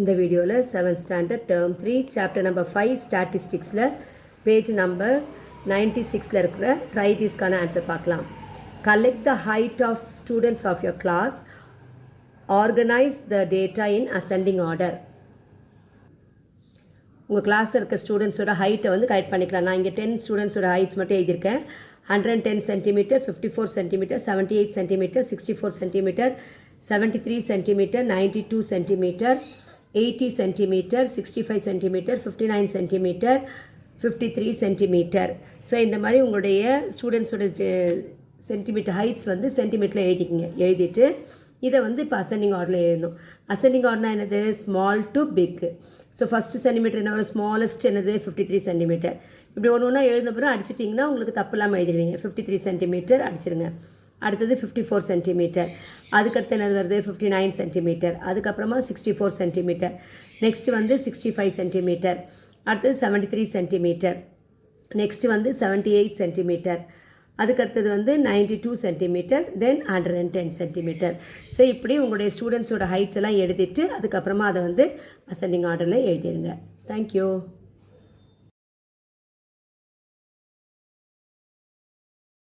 இந்த வீடியோவில் 7th standard term 3 chapter number 5 statisticsல page number 96ல இருக்கிற try thisக்கான ஆன்சர் பார்க்கலாம். Collect the height of students of your class. Organize the data in ascending order. உங்கள் கிளாஸில் இருக்க ஸ்டூடெண்ட்ஸோட ஹைட்டை வந்து கலெக்ட் பண்ணிக்கலாம். நான் இங்கே 10 ஸ்டூடெண்ட்ஸோட ஹைட்ஸ் மட்டும் எழுதியிருக்கேன். 110 centimetre, 54 centimetre, 78 centimetre, 64 centimetre, 73 centimetre, 92 centimetre, 80 centimetre, 65 centimetre, 59 centimetre, 53 centimetre. So இந்த மாதிரி உங்களுடைய ஸ்டூடெண்ட்ஸோட சென்டிமீட்டர் ஹைட்ஸ் வந்து சென்டிமீட்டரில் எழுதிட்டு இதை வந்து இப்போ அசெண்டிங் ஆர்டரில் எழுதணும். அசெண்டிங் ஆர்டர்னா என்னது? Small to big. So first centimetre என்ன வரும்? ஸ்மாலஸ்ட் என்னது? 53 சென்டிமீட்டர். இப்படி ஒன்று ஒன்றா எழுந்தப்புறம் அடிச்சிட்டிங்கன்னா உங்களுக்கு தப்பு இல்லாமல் எழுதிடுவீங்க. 53 சென்டிமீட்டர் அடிச்சிருங்க. அடுத்தது 54 சென்டிமீட்டர். அதுக்கடுத்து என்னது வருது? 59 சென்டிமீட்டர். அதுக்கப்புறமா 64 சென்டிமீட்டர். நெக்ஸ்ட்டு வந்து 65 சென்டிமீட்டர். அடுத்தது 73 சென்டிமீட்டர். நெக்ஸ்ட்டு வந்து 78 சென்டிமீட்டர். அதுக்கடுத்தது வந்து 92 சென்டிமீட்டர், தென் 110 சென்டிமீட்டர். ஸோ இப்படி உங்களுடைய ஸ்டூடெண்ட்ஸோட ஹைட்ஸ் எல்லாம் எழுதிட்டு அதுக்கப்புறமா அதை வந்து அசெண்டிங் ஆர்டரில் எழுதிடுங்க. தேங்க்யூ.